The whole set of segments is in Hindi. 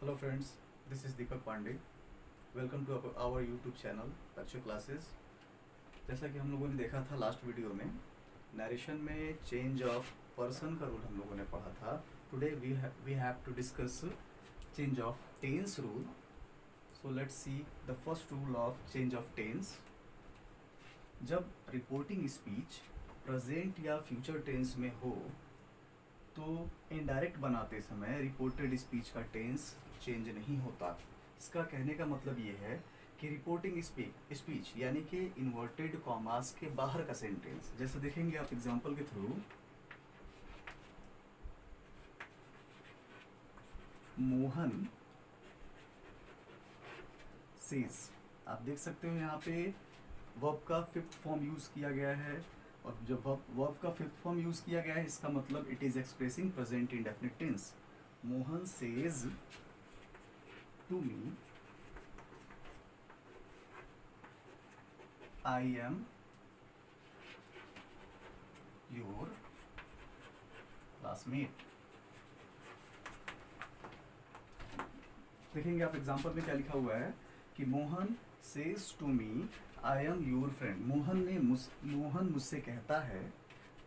Hello friends, this is Deepak Pandey. Welcome to our YouTube channel lecture classes. जैसा कि हम लोगों ने देखा था लास्ट वीडियो में, नरेशन में चेंज ऑफ पर्सन का रूल हम लोगों ने पढ़ा था। Today we have to discuss change of tense rule. So let's see the first rule of change of tense. जब रिपोर्टिंग स्पीच प्रेजेंट या फ्यूचर टेंस में हो तो इनडायरेक्ट बनाते समय रिपोर्टेड स्पीच का टेंस चेंज नहीं होता। इसका कहने का मतलब ये है कि रिपोर्टिंग स्पीच यानी कि इन्वर्टेड कॉमास के बाहर का सेंटेंस, जैसे देखेंगे आप एग्जांपल के थ्रू, मोहन सेज, आप देख सकते हो यहाँ पे वर्ब का फिफ्थ फॉर्म यूज किया गया है। और जब वर्ब का फिफ्थ फॉर्म यूज किया गया है, इसका मतलब it is expressing present indefinite tense. Mohan says to me I am your classmate. देखेंगे आप एग्जांपल में क्या लिखा हुआ है कि Mohan says to me I am your friend. Mohan मुझसे कहता है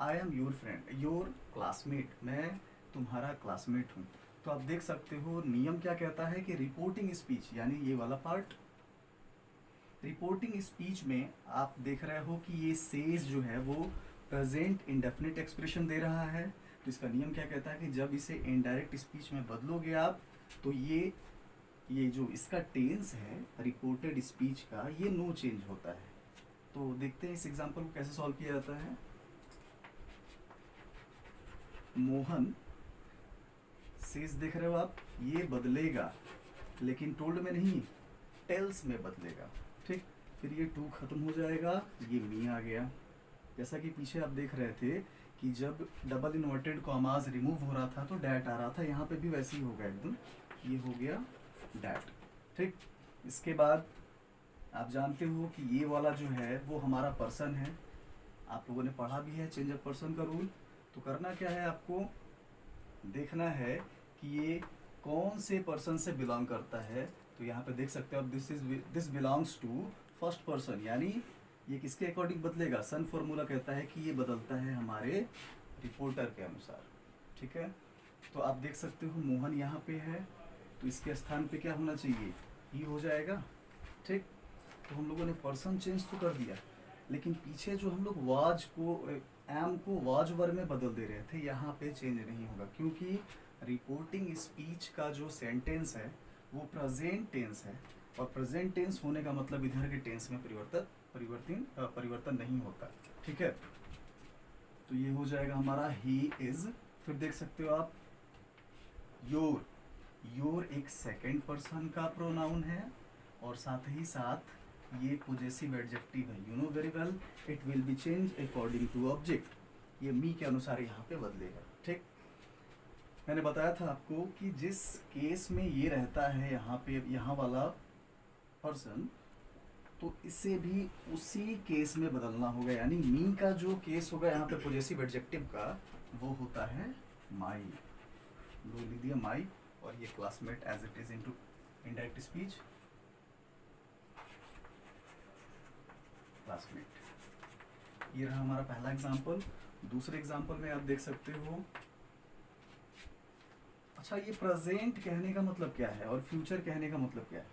I am your friend, your classmate, मैं तुम्हारा क्लासमेट हूँ। तो आप देख सकते हो नियम क्या कहता है कि रिपोर्टिंग स्पीच यानी ये वाला पार्ट, रिपोर्टिंग स्पीच में आप देख रहे हो कि ये सेज जो है वो प्रेजेंट इंडेफिनिट एक्सप्रेशन दे रहा है। तो इसका नियम क्या कहता है कि जब इसे इनडायरेक्ट स्पीच में बदलोगे आप तो ये जो इसका टेंस है रिपोर्टेड स्पीच का, ये नो चेंज होता है। तो देखते हैं इस एग्जांपल को कैसे सॉल्व किया जाता है। मोहन सेज देख रहे हो आप, ये बदलेगा लेकिन टोल्ड में नहीं, टेल्स में बदलेगा। ठीक, फिर ये टू खत्म हो जाएगा, ये मी आ गया। जैसा कि पीछे आप देख रहे थे कि जब डबल इन्वर्टेड कॉमास रिमूव हो रहा था तो डैट आ रहा था, यहाँ पे भी वैसे ही होगा एकदम, ये हो गया डैट। ठीक, इसके बाद आप जानते हो कि ये वाला जो है वो हमारा पर्सन है। आप लोगों ने पढ़ा भी है चेंज ऑफ पर्सन का रूल। तो करना क्या है, आपको देखना है कि ये कौन से पर्सन से बिलोंग करता है। तो यहाँ पे देख सकते हो आप, this belongs to first person, यानी ये किसके अकॉर्डिंग बदलेगा, सन फॉर्मूला कहता है कि ये बदलता है हमारे रिपोर्टर के अनुसार। ठीक है, तो आप देख सकते हो मोहन यहाँ पे है तो इसके स्थान पे क्या होना चाहिए, ही हो जाएगा। ठीक, तो हम लोगों ने पर्सन चेंज तो कर दिया, लेकिन पीछे जो हम लोग वाज को एम को वाज वर्ब में बदल दे रहे थे, यहाँ पे चेंज नहीं होगा क्योंकि रिपोर्टिंग स्पीच का जो सेंटेंस है वो प्रेजेंट टेंस है। और प्रेजेंट टेंस होने का मतलब इधर के टेंस में परिवर्तन नहीं होता। ठीक है, तो ये हो जाएगा हमारा ही इज। फिर देख सकते हो आप योर, योर एक सेकंड पर्सन का प्रोनाउन है और साथ ही साथ ये पॉजेसिव एडजेक्टिव है। You know very well it will be change according to object, ये मी के अनुसार यहाँ पे बदलेगा। ठीक, मैंने बताया था आपको कि जिस केस में ये रहता है यहाँ पे, यहाँ वाला पर्सन, तो इसे भी उसी केस में बदलना होगा, यानी मी का जो केस होगा यहाँ पे पॉजेसिव एडजेक्टिव का, वो होता है माई। लो लिख दिया माई, और ये classmate as it is into indirect speech classmate. ये रहा हमारा पहला एग्जांपल। दूसरे एग्जांपल में आप देख सकते हो, अच्छा ये प्रेजेंट कहने का मतलब क्या है और फ्यूचर कहने का मतलब क्या है।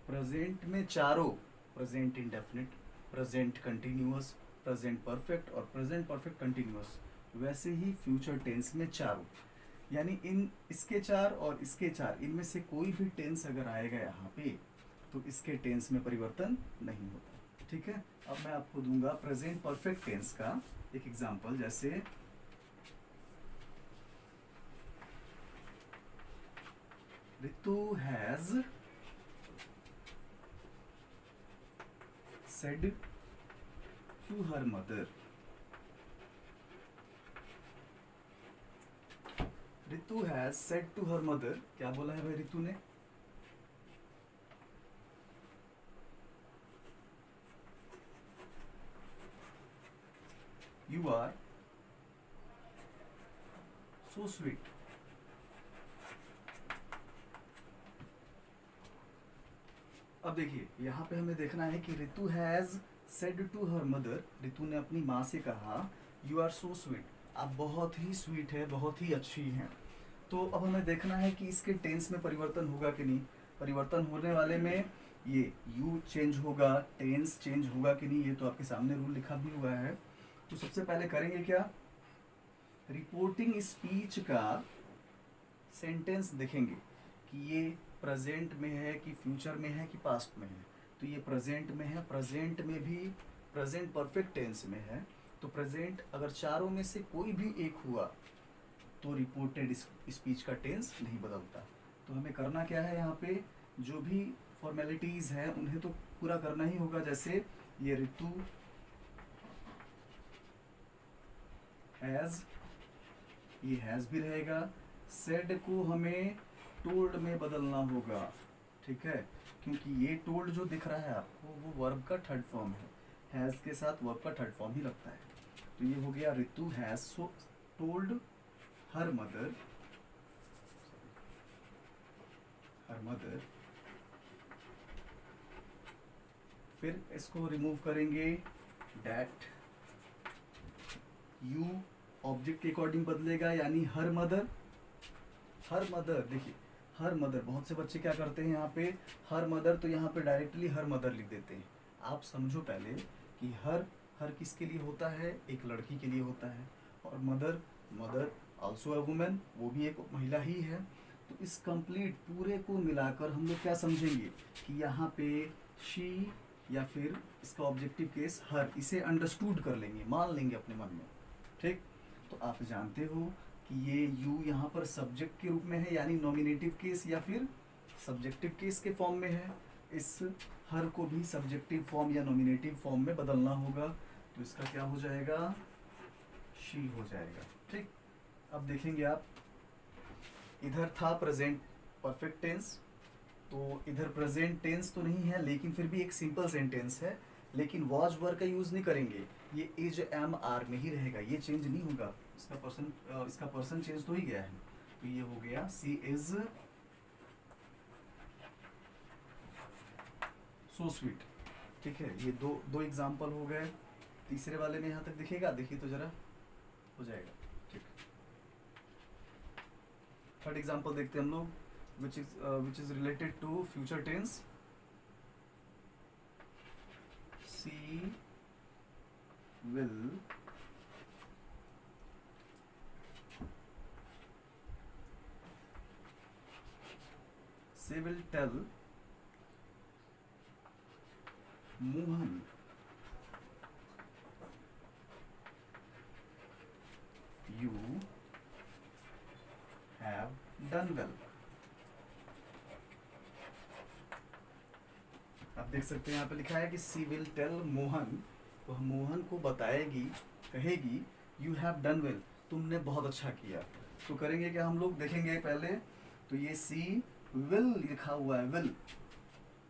प्रेजेंट में चारों, present indefinite, present continuous, present perfect और प्रेजेंट परफेक्ट कंटिन्यूअस, वैसे ही फ्यूचर टेंस में चारों, यानी इन इसके चार और इसके चार, इनमें से कोई भी टेंस अगर आएगा यहाँ पे तो इसके टेंस में परिवर्तन नहीं होता। ठीक है, अब मैं आपको दूंगा प्रेजेंट परफेक्ट टेंस का एक एग्जांपल, जैसे Ritu has said to her mother। Ritu has said to her mother, क्या बोला है भाई रितु ने, यू आर सो स्वीट। अब देखिए यहाँ पे हमें देखना है कि Ritu has said to her mother, Ritu ने अपनी माँ से कहा यू आर सो स्वीट, आप बहुत ही स्वीट है, बहुत ही अच्छी हैं। तो अब हमें देखना है कि इसके टेंस में परिवर्तन होगा कि नहीं। परिवर्तन होने वाले में ये यू चेंज होगा, टेंस चेंज होगा कि नहीं, ये तो आपके सामने रूल लिखा भी हुआ है। तो सबसे पहले करेंगे क्या, रिपोर्टिंग स्पीच का सेंटेंस देखेंगे कि ये प्रेजेंट में है कि फ्यूचर में है कि पास्ट में है। तो ये प्रेजेंट में है, प्रेजेंट में भी प्रेजेंट परफेक्ट टेंस में है। तो प्रेजेंट अगर चारों में से कोई भी एक हुआ तो रिपोर्टेड स्पीच का टेंस नहीं बदलता। तो हमें करना क्या है, यहाँ पे जो भी फॉर्मेलिटीज़ हैं उन्हें तो पूरा करना ही होगा। जैसे ये रितु हैज़, ये हैज़ भी रहेगा। सेड को हमें टोल्ड में बदलना होगा, ठीक है, क्योंकि ये टोल्ड जो दिख रहा है आपको वो वर्ब का थर्ड फॉर्म है, हैज़ के साथ वर्ब का थर्ड फॉर्म ही लगता है। तो ये हो गया Ritu has told her mother, her mother. फिर इसको रिमूव करेंगे, डैट यू ऑब्जेक्ट के अकॉर्डिंग बदलेगा, यानी हर मदर। हर मदर, देखिए हर मदर, बहुत से बच्चे क्या करते हैं यहाँ पे हर मदर, तो यहाँ पे डायरेक्टली हर मदर लिख देते हैं। आप समझो पहले कि हर किसके लिए होता है, एक लड़की के लिए होता है, और मदर ऑल्सो अ वुमेन, वो भी एक महिला ही है। तो इस कंप्लीट पूरे को मिलाकर हम लोग क्या समझेंगे कि यहाँ पे शी या फिर इसका ऑब्जेक्टिव केस हर, इसे अंडरस्टूड कर लेंगे, मान लेंगे अपने मन में, ठीक। तो आप जानते हो कि ये यू यहाँ पर सब्जेक्ट के रूप में है, यानी नॉमिनेटिव केस या फिर सब्जेक्टिव केस के फॉर्म में है। इस हर को भी सब्जेक्टिव फॉर्म या नॉमिनेटिव फॉर्म में बदलना होगा। तो इसका क्या हो जाएगा, शी हो जाएगा, ठीक। अब देखेंगे आप, इधर था प्रेजेंट परफेक्ट टेंस, तो इधर प्रेजेंट टेंस तो नहीं है, लेकिन फिर भी एक सिंपल सेंटेंस है, लेकिन वॉज वर का यूज नहीं करेंगे, ये इज एम आर में ही रहेगा, ये चेंज नहीं होगा। इसका पर्सन चेंज तो ही गया है। तो ये हो गया सी इज सो स्वीट, ठीक है। ये दो एग्जाम्पल हो गए। तीसरे वाले में यहाँ तक दिखेगा, देखिए तो जरा, हो जाएगा, ठीक। थर्ड एग्जाम्पल देखते हैं हम लोग, which is related to future tense. She will tell Mohan you have done well. आप देख सकते हैं यहाँ पे लिखा है कि सी विल टेल मोहन, तो मोहन को बताएगी, कहेगी यू हैव डन वेल, तुमने बहुत अच्छा किया। तो करेंगे क्या हम लोग, देखेंगे पहले। तो ये सी विल लिखा हुआ है, विल,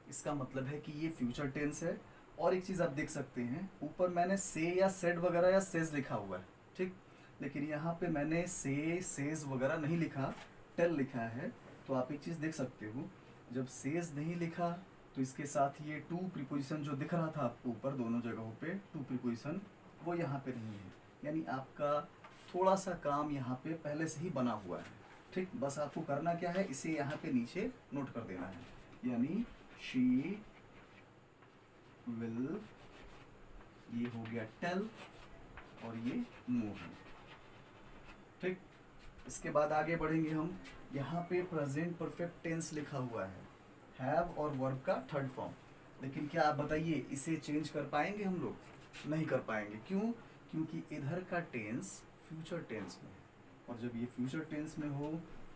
इसका मतलब है कि ये फ्यूचर टेंस है। और एक चीज़ आप देख सकते हैं, ऊपर मैंने से या सेड वगैरह या सेज लिखा हुआ है, ठीक, लेकिन यहाँ पे मैंने से सेज वगैरह नहीं लिखा, टेल लिखा है। तो आप एक चीज़ देख सकते हो, जब सेज नहीं लिखा तो इसके साथ ये टू प्रीपोजिशन जो दिख रहा था आपको ऊपर दोनों जगहों पे टू प्रीपोजिशन, वो यहाँ पे नहीं है, यानी आपका थोड़ा सा काम यहाँ पे पहले से ही बना हुआ है, ठीक। बस आपको करना क्या है, इसे यहाँ पे नीचे नोट कर देना है, यानी शी विल, ये हो गया टेल और ये मोहन, ठीक। इसके बाद आगे बढ़ेंगे हम। यहाँ पे प्रेजेंट परफेक्ट टेंस लिखा हुआ है, हैव और वर्ब का थर्ड फॉर्म, लेकिन क्या आप बताइए इसे चेंज कर पाएंगे हम लोग? नहीं कर पाएंगे। क्यों? क्योंकि इधर का टेंस फ्यूचर टेंस में है, और जब ये फ्यूचर टेंस में हो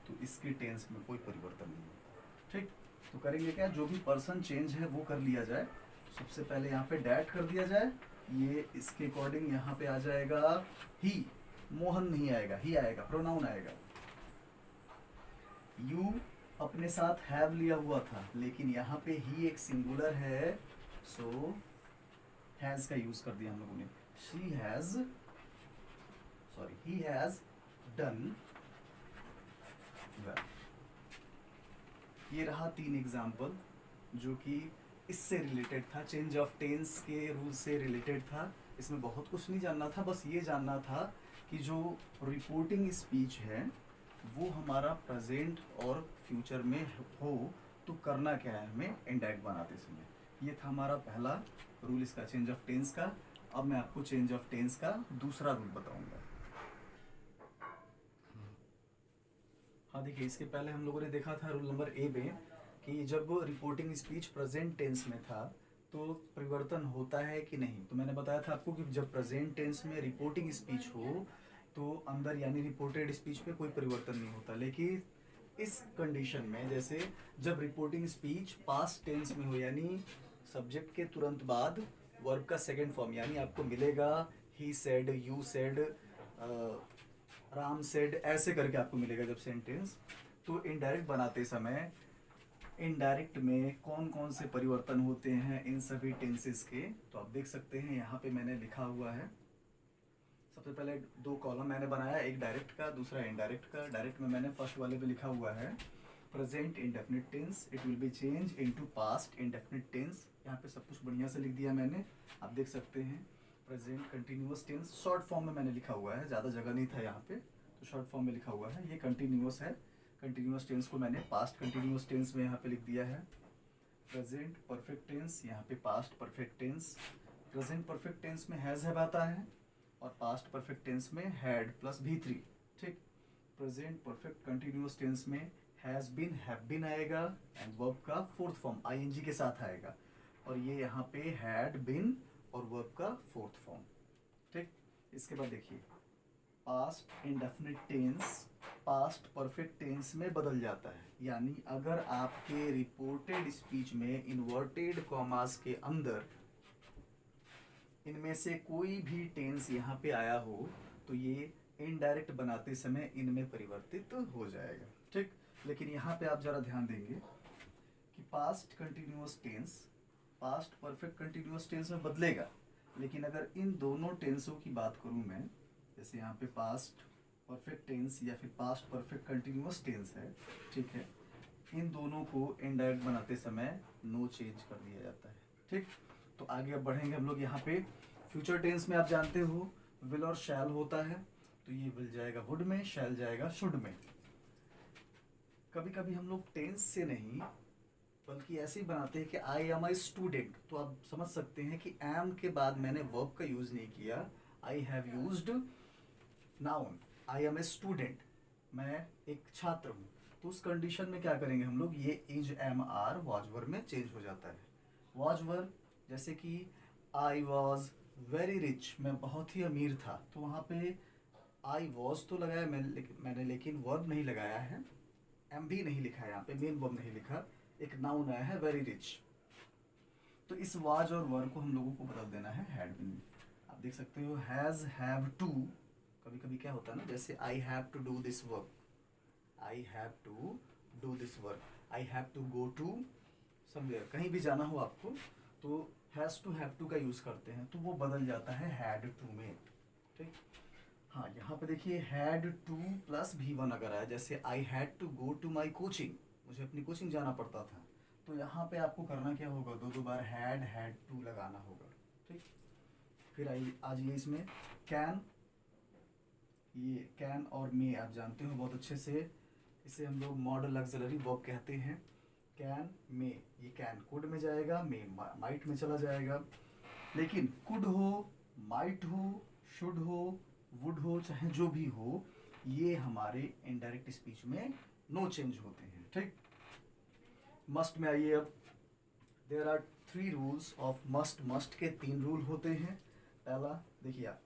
तो इसके टेंस में कोई परिवर्तन नहीं होता, ठीक। तो करेंगे क्या, जो भी पर्सन चेंज है वो कर लिया जाए। सबसे पहले यहाँ पे डैट कर दिया जाए, ये इसके अकॉर्डिंग यहाँ पे आ जाएगा ही, मोहन नहीं आएगा, ही आएगा, प्रोनाउन आएगा। यू अपने साथ हैव लिया हुआ था, लेकिन यहाँ पे ही एक सिंगुलर है, सो हैज का यूज कर दिया हम लोगों ने। She has, sorry, he has done well. ये रहा 3 एग्जाम्पल जो कि इससे रिलेटेड था, चेंज ऑफ टेंस के रूल से रिलेटेड था। इसमें बहुत कुछ नहीं जानना था, बस ये जानना था कि जो रिपोर्टिंग स्पीच है वो हमारा प्रेजेंट और फ्यूचर में हो तो करना क्या है हमें इंडायरेक्ट बनाते समय। ये था हमारा पहला रूल इसका, चेंज ऑफ टेंस का। अब मैं आपको चेंज ऑफ टेंस का दूसरा रूल बताऊंगा। हाँ देखिए, इसके पहले हम लोगों ने देखा था रूल नंबर ए में कि जब रिपोर्टिंग स्पीच प्रेजेंट टेंस में था तो परिवर्तन होता है कि नहीं। तो मैंने बताया था आपको कि जब प्रेजेंट टेंस में रिपोर्टिंग स्पीच हो तो अंदर यानी रिपोर्टेड स्पीच में कोई परिवर्तन नहीं होता। लेकिन इस कंडीशन में, जैसे जब रिपोर्टिंग स्पीच पास्ट टेंस में हो यानी सब्जेक्ट के तुरंत बाद वर्ब का सेकेंड फॉर्म, यानी आपको मिलेगा he said, you said, Ram said, ऐसे करके आपको मिलेगा जब सेंटेंस। तो इनडायरेक्ट बनाते समय इनडायरेक्ट में कौन कौन से परिवर्तन होते हैं इन सभी टेंसेस के, तो आप देख सकते हैं यहाँ पे मैंने लिखा हुआ है। सबसे पहले दो कॉलम मैंने बनाया, एक डायरेक्ट का दूसरा इनडायरेक्ट का। डायरेक्ट में मैंने फर्स्ट वाले पे लिखा हुआ है present indefinite tense, it will be change into past indefinite tense. यहाँ पे सब कुछ बढ़िया से लिख दिया मैंने, आप देख सकते हैं। Present continuous tense short form में मैंने लिखा हुआ है, ज़्यादा जगह नहीं था यहाँ पे तो शॉर्ट फॉर्म में लिखा हुआ है। ये कंटिन्यूअस है, कंटिन्यूअस टेंस को मैंने पास्ट कंटिन्यूअस टेंस में यहाँ पे लिख दिया है। प्रेजेंट परफेक्ट टेंस, यहाँ पे past perfect tense. Present perfect tense में हैज़ हैव आता है और पास्ट परफेक्ट टेंस में हैड प्लस भी3, ठीक। प्रेजेंट परफेक्ट कंटिन्यूअस टेंस में हैज़ बीन, हैव बीन आएगा एंड वर्ब का फोर्थ फॉर्म आईएनजी के साथ आएगा, और ये यहाँ पे हैड बीन और वर्ब का फोर्थ फॉर्म, ठीक। इसके बाद देखिए past indefinite tense past perfect tense में बदल जाता है, यानी अगर आपके रिपोर्टेड स्पीच में इन्वर्टेड कॉमास के अंदर इनमें से कोई भी टेंस यहाँ पे आया हो तो ये इनडायरेक्ट बनाते समय इनमें परिवर्तित हो जाएगा, ठीक। लेकिन यहाँ पे आप जरा ध्यान देंगे कि past continuous tense past perfect continuous tense में बदलेगा, लेकिन अगर इन दोनों टेंसों की बात करूँ मैं, जैसे यहाँ पे पास्ट परफेक्ट टेंस या फिर पास्ट परफेक्ट कंटिन्यूअस टेंस है, ठीक है, इन दोनों को इनडायरेक्ट बनाते समय नो चेंज कर दिया जाता है, ठीक। तो आगे अब बढ़ेंगे हम लोग। यहाँ पे फ्यूचर टेंस में आप जानते हो विल और शैल होता है, तो ये विल जाएगा वुड में, शैल जाएगा शुड में। कभी कभी हम लोग टेंस से नहीं बल्कि ऐसे ही बनाते हैं कि आई एम आई स्टूडेंट, तो आप समझ सकते हैं कि एम के बाद मैंने वर्ब का यूज नहीं किया, I have used noun, I am a student, मैं एक छात्र हूँ। तो उस कंडीशन में क्या करेंगे हम लोग, ये is am are was verb में चेंज हो जाता है। वॉज वर्ब जैसे कि आई वॉज वेरी रिच, मैं बहुत ही अमीर था, तो वहाँ पे आई वॉज तो लगाया मैंने लेकिन वर्ब नहीं लगाया है, एम भी नहीं लिखा है, यहाँ पे मेन वर्ब नहीं लिखा, एक नाउन आया है वेरी रिच। तो इस वाज और वर्ब को हम लोगों को बदल देना है हैड बीन। आप देख सकते हो हैज, हैव टू, कभी कभी क्या होता है ना, जैसे I have to do this work, I have to do this work, I have to go to somewhere, कहीं भी जाना हो आपको तो हैज़ टू हैव टू का यूज़ करते हैं, तो वो बदल जाता है हैड टू में, ठीक। हाँ यहाँ पे देखिए हैड टू प्लस भी1 अगर आया, जैसे I had to go to my coaching, मुझे अपनी कोचिंग जाना पड़ता था, तो यहाँ पे आपको करना क्या होगा, दो बार हैड टू लगाना होगा, ठीक। फिर आइए आज ये इसमें कैन, ये कैन और मे आप जानते हो बहुत अच्छे से, इसे हम लोग मॉडल ऑक्सिलरी वर्ब कहते हैं। कैन मे, ये कैन कुड में जाएगा, मे माइट में चला जाएगा। लेकिन कुड हो, माइट हो, शुड हो, वुड हो, चाहे जो भी हो, ये हमारे इनडायरेक्ट स्पीच में नो चेंज होते हैं, ठीक। मस्ट में आइए अब, there are 3 rules of must. Must के 3 रूल होते हैं। पहला देखिए आप,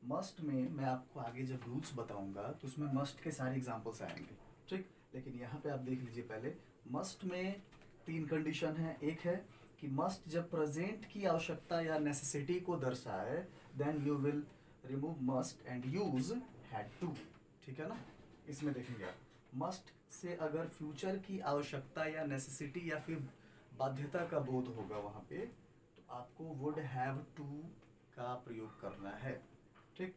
मस्ट में मैं आपको आगे जब रूल्स बताऊंगा तो उसमें मस्ट के सारे एग्जांपल्स आएंगे, ठीक। लेकिन यहाँ पे आप देख लीजिए पहले, मस्ट में 3 कंडीशन है। एक है कि मस्ट जब प्रेजेंट की आवश्यकता या नेसेसिटी को दर्शाए, then you will remove must and use had to, ठीक है ना। इसमें देखेंगे आप, मस्ट से अगर फ्यूचर की आवश्यकता या नेसेसिटी या फिर बाध्यता का बोध होगा वहाँ पे, तो आपको वुड हैव टू का प्रयोग करना है, ठीक।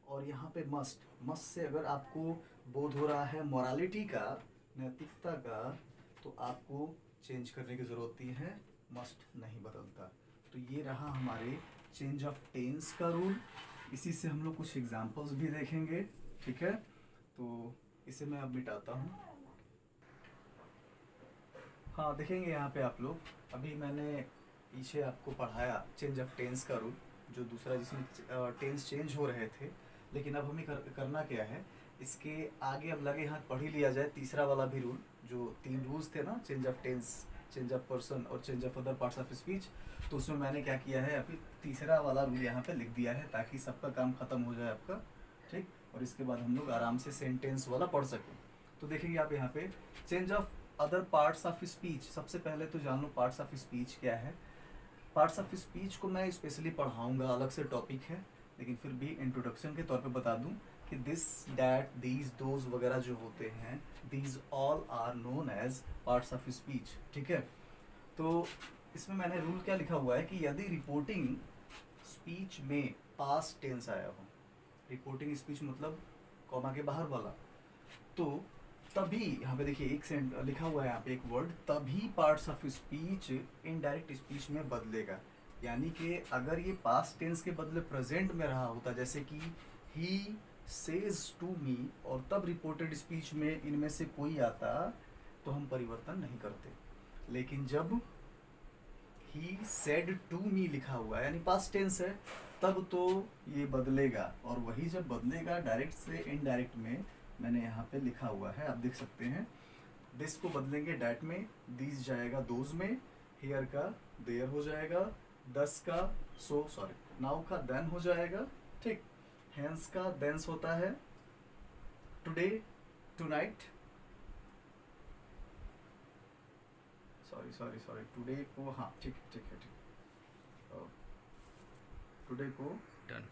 और यहाँ पे मस्ट, मस्ट से अगर आपको बोध हो रहा है मोरालिटी का, नैतिकता का, तो आपको चेंज करने की ज़रूरत है मस्ट नहीं बदलता। तो ये रहा हमारे चेंज ऑफ टेंस का रूल। इसी से हम लोग कुछ एग्जांपल्स भी देखेंगे, ठीक है। तो इसे मैं अब मिटाता हूँ। हाँ, देखेंगे यहाँ पे आप लोग, अभी मैंने पीछे आपको पढ़ाया चेंज ऑफ टेंस का रूल, जो दूसरा जिसमें टेंस चेंज हो रहे थे। लेकिन अब हमें करना क्या है, इसके आगे अब लगे हाथ पढ़ ही लिया जाए तीसरा वाला भी रूल। जो 3 रूल्स थे ना, change of tense, change of person और change of other parts of speech, तो उसमें मैंने क्या किया है, अभी तीसरा वाला रूल यहाँ पे लिख दिया है ताकि सबका काम खत्म हो जाए आपका, ठीक। और इसके बाद हम लोग आराम से सेंटेंस वाला पढ़ सकें। तो देखेंगे आप यहाँ पे change of other parts of speech. सबसे पहले तो जान लो पार्ट्स ऑफ स्पीच क्या है। पार्ट्स ऑफ स्पीच को मैं स्पेशली पढ़ाऊंगा, अलग से टॉपिक है, लेकिन फिर भी इंट्रोडक्शन के तौर पे बता दूं कि दिस, दैट, दीज, दोज वगैरह जो होते हैं, these all are known as parts of speech, ठीक है। तो इसमें मैंने रूल क्या लिखा हुआ है कि यदि रिपोर्टिंग स्पीच में पास्ट टेंस आया हो, रिपोर्टिंग स्पीच मतलब कॉमा के बाहर वाला, तो तभी यहाँ पे देखिए एक सेंट लिखा हुआ है यहाँ पे एक वर्ड, तभी parts of speech indirect speech में बदलेगा। यानी कि अगर ये पास्ट टेंस के बदले प्रेजेंट में रहा होता, जैसे कि ही सेज टू मी, और तब रिपोर्टेड स्पीच में इनमें से कोई आता, तो हम परिवर्तन नहीं करते। लेकिन जब ही सेड टू मी लिखा हुआ है, यानी पास्ट टेंस है, तब तो ये बदलेगा। और वही जब बदलेगा डायरेक्ट से इनडायरेक्ट में, मैंने यहाँ पे लिखा हुआ है, आप देख सकते हैं। दिस को बदलेंगे डैट में, दिस जाएगा दोज में, हियर का देयर हो जाएगा, दस का सो, सॉरी नाउ का देन हो जाएगा, ठीक। हैंस का देंस होता है, टुडे, टुनाइट, सॉरी टुडे को, हाँ ठीक है, टुडे को डन।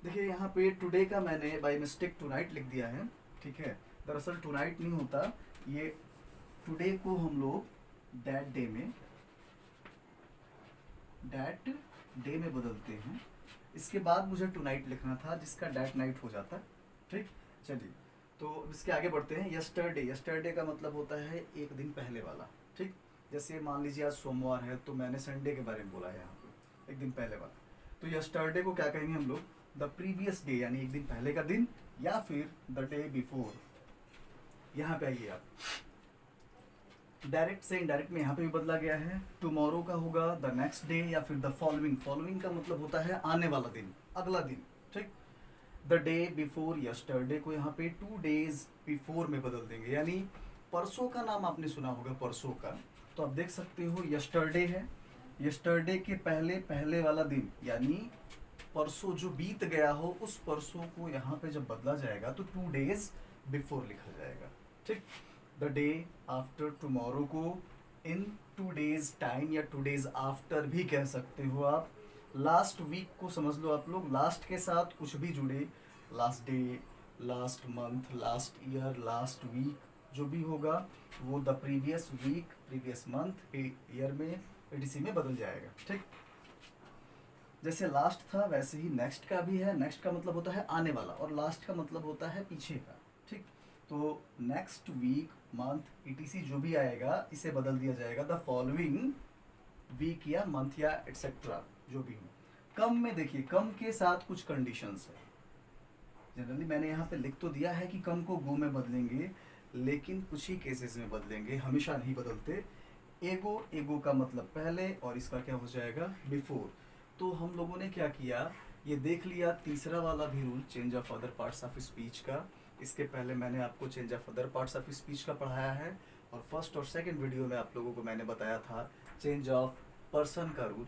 देखिए यहाँ पे टुडे का मैंने बाय मिस्टेक टुनाइट लिख दिया है, ठीक है। दरअसल टुनाइट नहीं होता, ये टुडे को हम लोग दैट डे में बदलते हैं। इसके बाद मुझे टुनाइट लिखना था, जिसका डैट नाइट हो जाता, ठीक। चलिए, तो इसके आगे बढ़ते हैं। यस्टरडे का मतलब होता है एक दिन पहले वाला, ठीक। जैसे मान लीजिए आज सोमवार है, तो मैंने संडे के बारे में बोला है यहाँ पे, एक दिन पहले वाला। तो यस्टरडे को क्या कहेंगे हम लोग, द प्रीवियस डे, यानी एक दिन पहले का दिन, या फिर द डे बिफोर। यहाँ पे आइए आप, डायरेक्ट से इनडायरेक्ट में यहाँ पे भी बदला गया है। टुमारो का होगा द नेक्स्ट डे, या फिर द फॉलोइंग। फॉलोइंग का मतलब होता है आने वाला दिन, अगला दिन, ठीक। द डे बिफोर यस्टरडे को यहाँ पे 2 days बिफोर में बदल देंगे। यानी परसों का नाम आपने सुना होगा, परसों का, तो आप देख सकते हो यस्टरडे है, यस्टरडे के पहले वाला दिन, यानी परसों जो बीत गया हो, उस परसों को यहाँ पे जब बदला जाएगा तो 2 days बिफोर लिखा जाएगा, ठीक। द डे आफ्टर टुमारो को इन 2 days टाइम, या 2 days आफ्टर भी कह सकते हो आप। लास्ट वीक को समझ लो आप लोग, लास्ट के साथ कुछ भी जुड़े, last day, last month, last year, last week, जो भी होगा वो the previous week, previous month, year में, etc में बदल जाएगा, ठीक। जैसे लास्ट था वैसे ही नेक्स्ट का भी है। नेक्स्ट का मतलब होता है आने वाला, और लास्ट का मतलब होता है पीछे का, ठीक। तो नेक्स्ट वीक, मंथ, etc जो भी आएगा, इसे बदल दिया जाएगा द फॉलोइंग वीक या मंथ या एटसेट्रा, जो भी हो। कम में देखिए, कम के साथ कुछ कंडीशंस है। जनरली मैंने यहाँ पे लिख तो दिया है कि कम को गो में बदलेंगे, लेकिन कुछ ही केसेस में बदलेंगे, हमेशा नहीं बदलते। एगो का मतलब पहले, और इसका क्या हो जाएगा, बिफोर। तो हम लोगों ने क्या किया, ये देख लिया तीसरा वाला भी rule, change of other parts of speech का। इसके पहले मैंने आपको change of other parts of speech का पढ़ाया है, और फर्स्ट और सेकंड वीडियो में आप लोगों को मैंने बताया था चेंज ऑफ पर्सन का rule,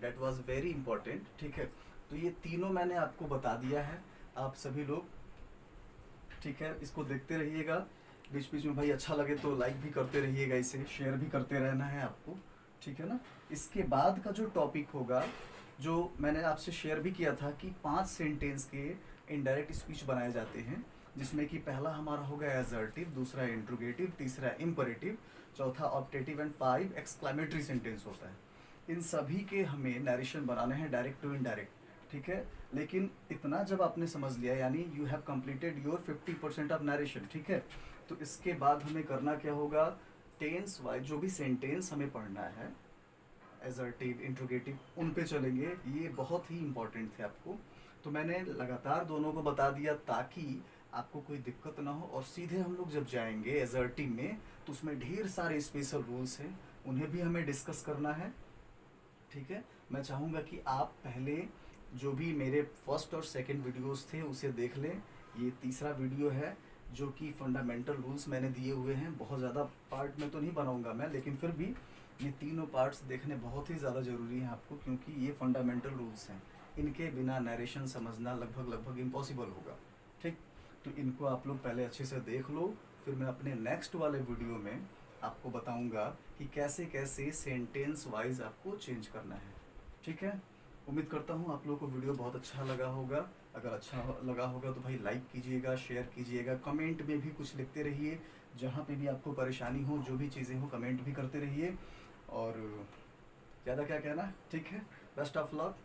that was very important, ठीक है। तो ये तीनों मैंने आपको बता दिया है, आप सभी लोग, ठीक है, इसको देखते रहिएगा। बीच बीच में भाई अच्छा लगे तो लाइक भी करते रहिएगा, इसे शेयर भी करते रहना है आपको, ठीक है ना। इसके बाद का जो टॉपिक होगा, जो मैंने आपसे शेयर भी किया था कि 5 सेंटेंस के इनडायरेक्ट स्पीच बनाए जाते हैं, जिसमें कि पहला हमारा होगा एजर्टिव, दूसरा इंट्रोगेटिव, तीसरा इम्परेटिव, चौथा ऑप्टेटिव, एंड 5 एक्सक्लेमेटरी सेंटेंस होता है। इन सभी के हमें नरेशन बनाने हैं, डायरेक्ट टू इनडायरेक्ट, ठीक है। लेकिन इतना जब आपने समझ लिया, यानी you have completed your 50% of narration, ठीक है। तो इसके बाद हमें करना क्या होगा, टेंस वाइज जो भी सेंटेंस हमें पढ़ना है, एजर्टिव, इंट्रोगेटिव, उन पे चलेंगे। ये बहुत ही इंपॉर्टेंट थे आपको, तो मैंने लगातार दोनों को बता दिया ताकि आपको कोई दिक्कत ना हो। और सीधे हम लोग जब जाएंगे एजर्टिव में तो उसमें ढेर सारे स्पेशल रूल्स हैं, उन्हें भी हमें डिस्कस करना है। ठीक है, मैं चाहूँगा कि आप पहले जो भी मेरे फर्स्ट और सेकंड वीडियोस थे उसे देख लें। ये तीसरा वीडियो है जो कि फंडामेंटल रूल्स मैंने दिए हुए हैं। बहुत ज़्यादा पार्ट में तो नहीं बनाऊंगा मैं, लेकिन फिर भी ये तीनों पार्ट्स देखने बहुत ही ज़्यादा ज़रूरी हैं आपको, क्योंकि ये फंडामेंटल रूल्स हैं। इनके बिना नरेशन समझना लगभग इम्पॉसिबल होगा। ठीक, तो इनको आप लोग पहले अच्छे से देख लो, फिर मैं अपने नेक्स्ट वाले वीडियो में आपको बताऊंगा कि कैसे कैसे सेंटेंस वाइज आपको चेंज करना है। ठीक है, उम्मीद करता हूँ आप लोगों को वीडियो बहुत अच्छा लगा होगा। अगर अच्छा लगा होगा तो भाई लाइक कीजिएगा, शेयर कीजिएगा, कमेंट में भी कुछ लिखते रहिए। जहाँ पे भी आपको परेशानी हो, जो भी चीज़ें हो, कमेंट भी करते रहिए। और ज़्यादा क्या कहना, ठीक है, बेस्ट ऑफ लक।